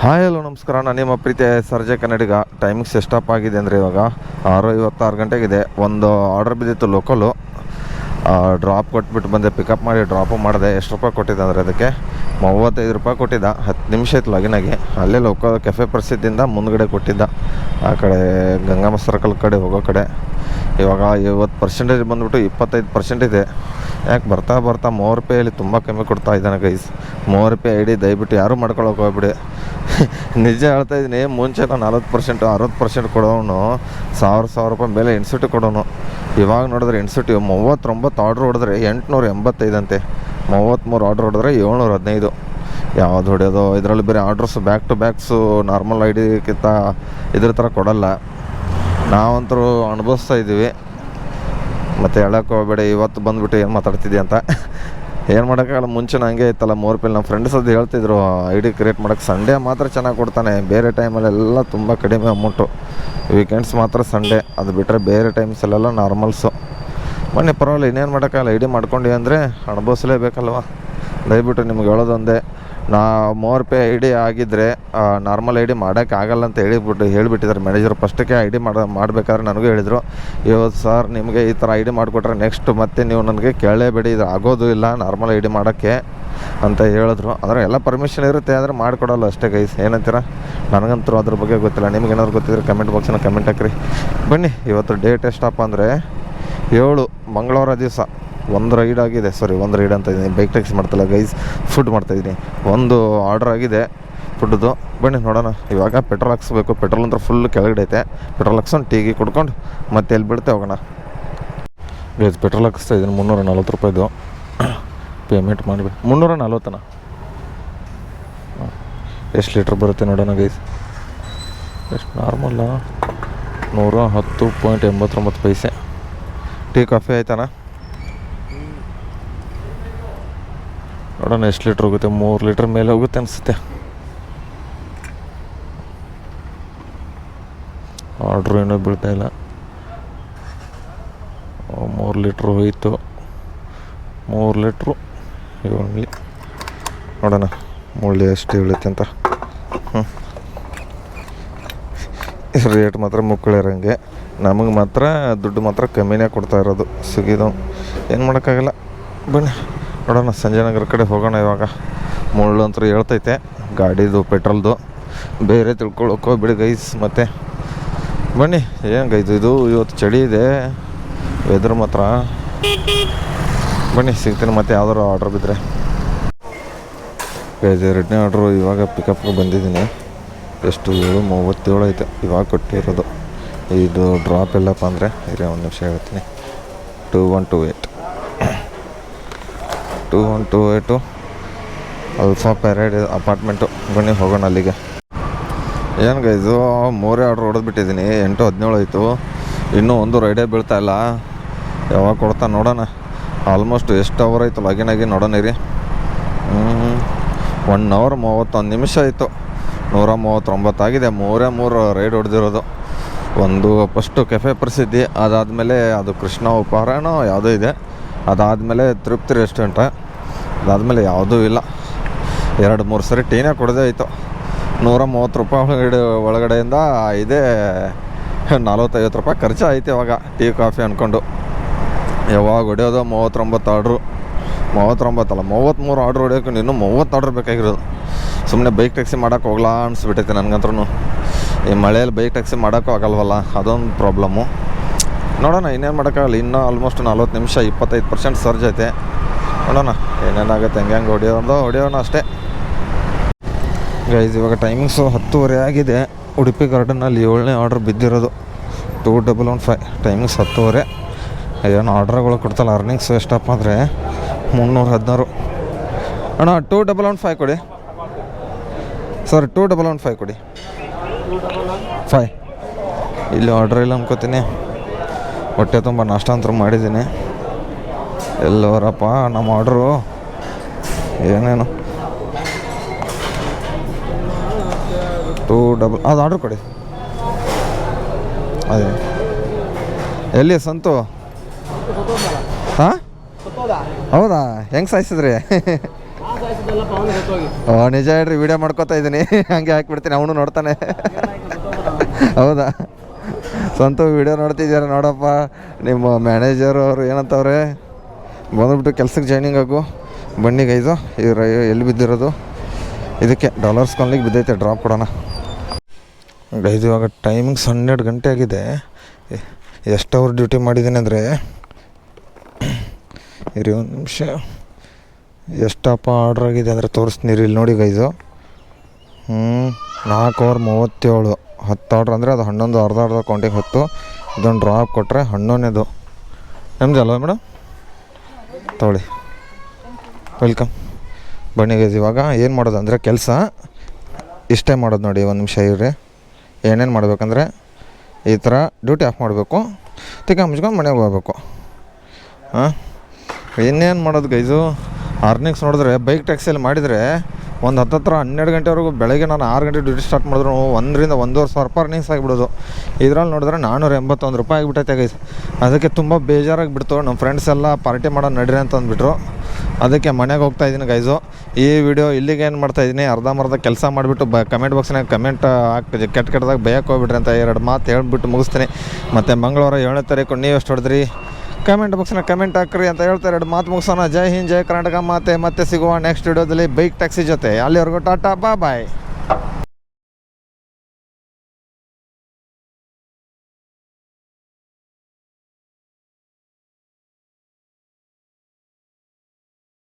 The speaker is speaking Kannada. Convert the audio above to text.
ಹಾಯ್ ಹಲೋ ನಮಸ್ಕಾರ, ನಾನು ನಿಮ್ಮ ಪ್ರೀತಿಯ ಸರ್ಜೆ ಕನ್ನಡಿಗ. ಟೈಮಿಂಗ್ಸ್ ಎಷ್ಟಪ್ಪ ಆಗಿದೆ ಅಂದರೆ ಇವಾಗ 6:26 ಗಂಟೆಗಿದೆ. ಒಂದು ಆರ್ಡರ್ ಬಿದ್ದಿತ್ತು ಲೋಕಲು, ಡ್ರಾಪ್ ಕೊಟ್ಬಿಟ್ಟು ಬಂದೆ. ಪಿಕಪ್ ಮಾಡಿ ಡ್ರಾಪು ಮಾಡಿದೆ. ಎಷ್ಟು ರೂಪಾಯಿ ಕೊಟ್ಟಿದ್ದೆ ಅಂದರೆ ಅದಕ್ಕೆ 35 ರೂಪಾಯಿ ಕೊಟ್ಟಿದ್ದ. 10 ನಿಮಿಷ ಇತ್ತು ಲಾಗಿನಾಗಿ. ಅಲ್ಲೇ ಲೋಕಲ್ ಕೆಫೆ ಪ್ರಸಿದ್ಧಿಯಿಂದ ಮುಂದ್ಗಡೆ ಕೊಟ್ಟಿದ್ದ, ಆ ಕಡೆ ಗಂಗಮ್ಮ ಸರ್ಕಲ್ ಕಡೆ ಹೋಗೋ ಕಡೆ. ಇವಾಗ 50% ಬಂದುಬಿಟ್ಟು 25% ಇದೆ. ಯಾಕೆ ಬರ್ತಾ 30 ರೂಪಾಯಲ್ಲಿ ತುಂಬ ಕಮ್ಮಿ ಕೊಡ್ತಾ ಇದ್ದಾನೆ ಗೈಸ್. 30 ರೂಪಾಯಿ ಐಡಿ ದಯವಿಟ್ಟು ಯಾರೂ ಮಾಡ್ಕೊಳಕ್ಕೆ ಹೋಗ್ಬಿಡಿ. ನಿಜ ಹೇಳ್ತಾ ಇದ್ದೀನಿ. ಮುಂಚೆ 40% 60% ಕೊಡೋನು 1000 ರೂಪಾಯಿ ಮೇಲೆ ಇನ್ಸೆಂಟಿವ್ ಕೊಡೋನು. ಇವಾಗ ನೋಡಿದ್ರೆ ಇನ್ಸೆಂಟಿವ್ 39 ಆರ್ಡ್ರ್ ಹೊಡೆದ್ರೆ 885 ಅಂತೆ. 33 ಆರ್ಡ್ರ್ ಹೊಡೆದ್ರೆ 715. ಯಾವ್ದು ಹೊಡೆಯೋದು? ಇದರಲ್ಲಿ ಬೇರೆ ಆರ್ಡ್ರಸ್ ಬ್ಯಾಕ್ ಟು ಬ್ಯಾಕ್ಸು ನಾರ್ಮಲ್ ಐಡಿಗಿಂತ ಇದ್ರ ಥರ ಕೊಡಲ್ಲ. ನಾವಂತರೂ ಅನುಭವಿಸ್ತಾ ಇದ್ದೀವಿ. ಮತ್ತು ಹೇಳೋಕ್ಕೆ ಹೋಗಬೇಡಿ ಇವತ್ತು ಬಂದುಬಿಟ್ಟು ಏನು ಮಾತಾಡ್ತಿದ್ದೆ ಅಂತ. ಏನು ಮಾಡೋಕ್ಕಾಗಲ್ಲ, ಮುಂಚೆ ಹಂಗೆ ಇತ್ತಲ್ಲ 3 ರೂಪಾಯಿ. ನಮ್ಮ ಫ್ರೆಂಡ್ಸ್ ಅದು ಹೇಳ್ತಿದ್ರು ಐ ಡಿ ಕ್ರಿಯೇಟ್ ಮಾಡೋಕ್ಕೆ. ಸಂಡೇ ಮಾತ್ರ ಚೆನ್ನಾಗಿ ಕೊಡ್ತಾನೆ, ಬೇರೆ ಟೈಮಲ್ಲೆಲ್ಲ ತುಂಬ ಕಡಿಮೆ ಅಮೌಂಟು. ವೀಕೆಂಡ್ಸ್ ಮಾತ್ರ ಸಂಡೇ, ಅದು ಬಿಟ್ಟರೆ ಬೇರೆ ಟೈಮ್ಸಲ್ಲೆಲ್ಲ ನಾರ್ಮಲ್ಸು. ಬನ್ನಿ ಪರವಾಗಿಲ್ಲ, ಇನ್ನೇನು ಮಾಡೋಕ್ಕಾಗಲ್ಲ. ಐ ಡಿ ಮಾಡ್ಕೊಂಡು ಅಂದರೆ ಅನುಭವಿಸಲೇಬೇಕಲ್ವ. ದಯವಿಟ್ಟು ನಿಮ್ಗೆ ಹೇಳೋದೊಂದೇ, 30 ರೂಪಾಯಿ ಐ ಡಿ ಆಗಿದ್ದರೆ ನಾರ್ಮಲ್ ಐ ಡಿ ಮಾಡೋಕ್ಕಾಗಲ್ಲ ಅಂತ ಹೇಳಿಬಿಟ್ಟಿದ್ದಾರೆ ಮ್ಯಾನೇಜರ್. ಫಸ್ಟಕ್ಕೆ ಐ ಡಿ ಮಾಡಬೇಕಾದ್ರೆ ನನಗೂ ಹೇಳಿದರು, ಇವತ್ತು ಸರ್ ನಿಮಗೆ ಈ ಥರ ಐ ಡಿ ಮಾಡಿಕೊಟ್ರೆ ನೆಕ್ಸ್ಟ್ ಮತ್ತೆ ನೀವು ನನಗೆ ಕೇಳಲೇಬೇಡಿ, ಇದು ಆಗೋದು ಇಲ್ಲ ನಾರ್ಮಲ್ ಐ ಡಿ ಮಾಡೋಕ್ಕೆ ಅಂತ ಹೇಳಿದ್ರು. ಆದರೆ ಎಲ್ಲ ಪರ್ಮಿಷನ್ ಇರುತ್ತೆ, ಆದರೆ ಮಾಡಿಕೊಡಲ್ಲ ಅಷ್ಟೇ ಗೈಸ್. ಏನಂತೀರ? ನನಗಂತೂ ಅದ್ರ ಬಗ್ಗೆ ಗೊತ್ತಿಲ್ಲ. ನಿಮ್ಗೇನಾದ್ರು ಗೊತ್ತಿದ್ರೆ ಕಮೆಂಟ್ ಬಾಕ್ಸಿನ ಕಮೆಂಟ್ ಹಾಕ್ರಿ. ಬನ್ನಿ, ಇವತ್ತು ಡೇಟ್ ಎಷ್ಟಪ್ಪ ಅಂದರೆ 7 ಮಂಗಳವಾರ ದಿವಸ. ಒಂದು ರೈಡ್ ಅಂತ ಇದ್ದೀನಿ. ಬೈಕ್ ಟ್ಯಾಕ್ಸಿ ಮಾಡ್ತಲ್ಲ ಗೈಸ್, ಫುಡ್ ಮಾಡ್ತಾಯಿದ್ದೀನಿ. ಒಂದು ಆರ್ಡ್ರ್ ಆಗಿದೆ ಫುಡ್ದು. ಬನ್ನಿ ನೋಡೋಣ. ಇವಾಗ ಪೆಟ್ರೋಲ್ ಹಾಕ್ಸ್ಬೇಕು. ಪೆಟ್ರೋಲ್ ಅಂದ್ರೆ ಫುಲ್ ಕೆಳಗಡೆ ಐತೆ. ಪೆಟ್ರೋಲ್ ಹಾಕ್ಸ್ಕೊಂಡು ಟೀಗಿ ಕುಡ್ಕೊಂಡು ಮತ್ತೆ ಎಲ್ಲಿ ಬಿಡುತ್ತೆ ಹೋಗೋಣ ಗೈಸ್. ಪೆಟ್ರೋಲ್ ಹಾಕಿಸ್ತಾ ಇದ್ದೀನಿ 340 ರೂಪಾಯಿದು. ಪೇಮೆಂಟ್ ಮಾಡಿಬಿಟ್ಟು 340. ಎಷ್ಟು ಲೀಟ್ರ್ ಬರುತ್ತೆ ನೋಡೋಣ ಗೈಸ್. ಎಷ್ಟು ನಾರ್ಮಲ್ಲ 110.89 ಪೈಸೆ. Tea coffee ಆಯ್ತಾನ? ನೋಡೋಣ ಎಷ್ಟು ಲೀಟ್ರ್ ಹೋಗುತ್ತೆ. 3 ಲೀಟ್ರ್ ಮೇಲೆ ಹೋಗುತ್ತೆ ಅನಿಸುತ್ತೆ. ಆರ್ಡ್ರು ಏನೂ ಬೀಳ್ತಾಯಿಲ್ಲ. 3 ಲೀಟ್ರ್ ಹೋಯಿತು. 3 ಲೀಟ್ರು ಇವಲ್ಲಿ ನೋಡೋಣ ಮುಳ್ಳಿ ಎಷ್ಟು ಬೀಳುತ್ತೆ ಅಂತ. ರೇಟ್ ಮಾತ್ರ ಮುಕ್ಕಳಿರಂಗೆ. ನಮಗೆ ಮಾತ್ರ ದುಡ್ಡು ಮಾತ್ರ ಕಮ್ಮಿನೇ ಕೊಡ್ತಾ ಇರೋದು. ಸಿಗಿದು ಏನು ಮಾಡೋಕ್ಕಾಗಲ್ಲ. ಬನ್ನಿ ನೋಡೋಣ, ಸಂಜಯನಗರ ಕಡೆ ಹೋಗೋಣ. ಇವಾಗ ಮುಳ್ಳು ಅಂತೂ ಹೇಳ್ತೈತೆ ಗಾಡಿದು ಪೆಟ್ರೋಲ್ದು. ಬೇರೆ ತಿಳ್ಕೊಳಕ್ಕೋ ಬಿಡಿ ಗೈಸ್. ಮತ್ತು ಬನ್ನಿ, ಏನು ಗೈಸ್ ಇದು ಇವತ್ತು ಚಳಿ ಇದೆ ವೆದರ್ ಮಾತ್ರ. ಬನ್ನಿ ಸಿಗ್ತೀನಿ ಮತ್ತೆ ಯಾವ್ದಾರು ಆರ್ಡ್ರ್ ಬಿದ್ದರೆ. ಗೈಸ್ 2ನೇ ಆರ್ಡ್ರು ಇವಾಗ ಪಿಕಪ್ಗೆ ಬಂದಿದ್ದೀನಿ. ಎಷ್ಟು 7:37 ಐತೆ ಇವಾಗ ಕೊಟ್ಟಿರೋದು. ಇದು ಡ್ರಾಪ್ ಎಲ್ಲಪ್ಪ ಅಂದರೆ ಇರೇ ಒಂದು ನಿಮಿಷ ಹೇಳ್ತೀನಿ. 2128 ಅಲ್ಫಾ ಪ್ಯಾರೇಡ್ ಅಪಾರ್ಟ್ಮೆಂಟು. ಬನ್ನಿ ಹೋಗೋಣ ಅಲ್ಲಿಗೆ. ಏನು ಗೈಸು 3 ಆರ್ಡ್ರ್ ಹೊಡೆದ್ಬಿಟ್ಟಿದ್ದೀನಿ. 8:17 ಆಯಿತು. ಇನ್ನೂ ಒಂದು ರೈಡೇ ಬೀಳ್ತಾಯಿಲ್ಲ. ಯಾವಾಗ ಕೊಡ್ತಾ ನೋಡೋಣ. ಆಲ್ಮೋಸ್ಟ್ ಎಷ್ಟು ಅವರ್ ಆಯಿತು ಲಾಗಿನಾಗಿ ನೋಡೋಣ ರೀ. 1 ಅವರ್ 31 ನಿಮಿಷ ಆಯಿತು. 139 ಆಗಿದೆ. 3 ರೈಡ್ ಹೊಡೆದಿರೋದು. ಒಂದು ಫಸ್ಟು ಕೆಫೆ ಪ್ರಸಿದ್ಧಿ, ಅದಾದಮೇಲೆ ಅದು ಕೃಷ್ಣ ಉಪಹಾರನೋ ಯಾವುದೋ ಇದೆ, ಅದಾದಮೇಲೆ ತೃಪ್ತಿ ರೆಸ್ಟೋರೆಂಟ, ಅದಾದಮೇಲೆ ಯಾವುದೂ ಇಲ್ಲ. 2-3 ಸರಿ ಟೀನೇ ಕೊಡೋದೇ ಆಯಿತು. 130 ರೂಪಾಯಿ ಒಳಗಡೆಯಿಂದ ಇದೇ 40-50 ರೂಪಾಯಿ ಖರ್ಚು ಆಯ್ತು ಇವಾಗ ಟೀ ಕಾಫಿ ಅಂದ್ಕೊಂಡು. ಯಾವಾಗ ಹೊಡೆಯೋದು 39 ಆರ್ಡ್ರು. 33 ಆರ್ಡ್ರ್ ಹೊಡೆಯೋಕೆ ಇನ್ನೂ 30 ಆರ್ಡ್ರ್ ಬೇಕಾಗಿರೋದು. ಸುಮ್ಮನೆ ಬೈಕ್ ಟ್ಯಾಕ್ಸಿ ಮಾಡೋಕೆ ಹೋಗ್ಲಾ ಅನಿಸ್ಬಿಟ್ಟೈತೆ ನನಗಂದ್ರೂ. ಈ ಮಳೆಯಲ್ಲಿ ಬೈಕ್ ಟ್ಯಾಕ್ಸಿ ಮಾಡೋಕ್ಕೂ ಆಗಲ್ವಲ್ಲ, ಅದೊಂದು ಪ್ರಾಬ್ಲಮ್ಮು. ನೋಡೋಣ, ಇನ್ನೇನು ಮಾಡೋಕ್ಕಾಗಲ್ಲ. ಇನ್ನೂ ಆಲ್ಮೋಸ್ಟ್ 40 ನಿಮಿಷ 25% ಸರ್ಜ್ ಐತೆ. ನೋಡೋಣ ಏನೇನಾಗುತ್ತೆ. ಹೆಂಗೆ ಹೊಡೆಯೋಣ ಅಷ್ಟೇ ಗೈಸ್. ಇವಾಗ ಟೈಮಿಂಗ್ಸು 10:30 ಆಗಿದೆ. ಉಡುಪಿ ಗಾರ್ಡನಲ್ಲಿ 7ನೇ ಆರ್ಡ್ರ್ ಬಿದ್ದಿರೋದು. 2115 ಟೈಮಿಂಗ್ಸ್ 10:30. ಏನು ಆರ್ಡ್ರ್ಗಳು ಕೊಡ್ತಲ್ಲ. ಅರ್ನಿಂಗ್ಸು ಎಷ್ಟಪ್ಪ ಅಂದರೆ 316. ಅಣ್ಣ 2115 ಕೊಡಿ ಸರ್. 2115 ಕೊಡಿ. 5 ಇಲ್ಲಿ ಆರ್ಡ್ರ್ ಇಲ್ಲ ಅನ್ಕೋತೀನಿ. ಹೊಟ್ಟೆ ತುಂಬ ನಾಷ್ಟ ಅಂತೂ ಮಾಡಿದ್ದೀನಿ. ಎಲ್ಲವರಪ್ಪ ನಮ್ಮ ಆರ್ಡ್ರು ಏನೇನು 2 ಅದು ಆರ್ಡ್ರ್ ಕೊಡಿ. ಅದೇ ಎಲ್ಲಿ ಸಂತು? ಹಾಂ ಹೌದಾ? ಹೆಂಗೆ ಸಾಯಿಸಿದ್ರಿ? ನಿಜ ಹೇಳ್ರಿ, ವಿಡಿಯೋ ಮಾಡ್ಕೋತಾ ಇದ್ದೀನಿ ಹಂಗೆ ಹಾಕ್ಬಿಡ್ತೀನಿ, ಅವನು ನೋಡ್ತಾನೆ. ಹೌದಾ, ಸ್ವಂತ ವಿಡಿಯೋ ನೋಡ್ತಿದ್ದೀರ ನೋಡಪ್ಪ. ನಿಮ್ಮ ಮ್ಯಾನೇಜರ್ ಅವರು ಏನಂತವ್ರೆ, ಬಂದುಬಿಟ್ಟು ಕೆಲ್ಸಕ್ಕೆ ಜಾಯ್ನಿಂಗ್ ಆಗು ಬನ್ನಿ ಗೈಸು. ಎಲ್ಲಿ ಬಿದ್ದಿರೋದು, ಇದಕ್ಕೆ ಡಾಲರ್ಸ್ ಕಾಲನಿಗೆ ಬಿದ್ದೈತೆ, ಡ್ರಾಪ್ ಕೊಡೋಣ ಗೈದು. ಇವಾಗ ಟೈಮಿಂಗ್ಸ್ 12 ಗಂಟೆ ಆಗಿದೆ. ಎಷ್ಟು ಅವರ್ ಡ್ಯೂಟಿ ಮಾಡಿದ್ದೀನಿ ಅಂದರೆ, ಇರಿ ಒಂದು ನಿಮಿಷ, ಎಷ್ಟಪ್ಪ ಆರ್ಡ್ರ್ ಆಗಿದೆ ಅಂದರೆ ತೋರಿಸ್ತೀನಿ ಇಲ್ಲಿ ನೋಡಿ ಗೈಸು. 4 ಅವರ್ 37, 10 ಆರ್ಡ್ರ್ ಅಂದರೆ ಅದು 11 ಅರ್ಧ ಕೌಂಟಿಗೆ 10. ಇದೊಂದು ಡ್ರಾಪ್ ಕೊಟ್ಟರೆ 11ನೇದು ನಮ್ದು ಅಲ್ವಾ ಮೇಡಮ್? ತೊಗೊಳ್ಳಿ, ವೆಲ್ಕಮ್. ಬನ್ನಿ ಗೈಸ್, ಇವಾಗ ಏನು ಮಾಡೋದು ಅಂದರೆ ಕೆಲಸ ಇಷ್ಟೇ ಮಾಡೋದು ನೋಡಿ. ಒಂದು ನಿಮಿಷ ಇವ್ರಿ, ಏನೇನು ಮಾಡಬೇಕಂದ್ರೆ ಈ ಥರ ಡ್ಯೂಟಿ ಆಫ್ ಮಾಡಬೇಕು, ಮುಚ್ಕೊಂಡು ಮನೆಗೆ ಹೋಗ್ಬೇಕು. ಇನ್ನೇನು ಮಾಡೋದು ಗೈಸು. ಅರ್ನಿಂಗ್ಸ್ ನೋಡಿದ್ರೆ ಬೈಕ್ ಟ್ಯಾಕ್ಸಿಯಲ್ಲಿ ಮಾಡಿದರೆ ಒಂದು 12 ಗಂಟೆವರೆಗೂ, ಬೆಳಗ್ಗೆ ನಾನು 6 ಗಂಟೆ ಡ್ಯೂಟಿ ಸ್ಟಾರ್ಟ್ ಮಾಡಿದ್ರು 1 ರಿಂದ 1.5 ಸಾವಿರ ರೂಪಾಯಿ ಅರ್ನಿಂಗ್ಸ್ ಆಗಿಬಿಡೋದು. ಇದರಲ್ಲಿ ನೋಡಿದ್ರೆ 481 ರೂಪಾಯಿ ಆಗಿಬಿಟ್ಟೈತೆ ಗೈಸ್. ಅದಕ್ಕೆ ತುಂಬ ಬೇಜಾರಾಗಿಬಿಡ್ತು. ನಮ್ಮ ಫ್ರೆಂಡ್ಸ್ ಎಲ್ಲ ಪಾರ್ಟಿ ಮಾಡೋದು ನಡ್ರಿ ಅಂತ ಅಂದ್ಬಿಟ್ರು. ಅದಕ್ಕೆ ಮನೆಗೆ ಹೋಗ್ತಾಯಿದ್ದೀನಿ ಗೈಸು. ಈ ವಿಡಿಯೋ ಇಲ್ಲಿಗೆ ಏನು ಮಾಡ್ತಾಯಿದ್ದೀನಿ, ಅರ್ಧಂಬರ್ಧ ಕೆಲಸ ಮಾಡಿಬಿಟ್ಟು ಕಮೆಂಟ್ ಬಾಕ್ಸ್ನಾಗ ಕಮೆಂಟ್ ಹಾಕಿ ಕೆಟ್ಟದಾಗ ಬೇಯಕ್ಕೆ ಹೋಗ್ಬಿಟ್ರಿ ಅಂತ 2 ಮಾತು ಹೇಳ್ಬಿಟ್ಟು ಮುಗಿಸ್ತೀನಿ. ಮತ್ತು ಮಂಗಳವಾರ 7ನೇ ತಾರೀಕು ನೀವು ಎಷ್ಟು ಹೊಡೆದ್ರಿ ಕಮೆಂಟ್ ಬಾಕ್ಸ್ನಾಗ ಕಮೆಂಟ್ ಹಾಕ್ರಿ ಅಂತ ಹೇಳ್ತಾ 2 ಮಾತು ಮುಗಿಸೋಣ. ಜೈ ಹಿಂದ್, ಜೈ ಕರ್ನಾಟಕ. ಮತ್ತೆ ಸಿಗುವ ನೆಕ್ಸ್ಟ್ ವಿಡಿಯೋದಲ್ಲಿ ಬೈಕ್ ಟ್ಯಾಕ್ಸಿ ಜೊತೆ. ಅಲ್ಲಿವರೆಗೂ ಟಾಟಾ, ಬಾಯ್.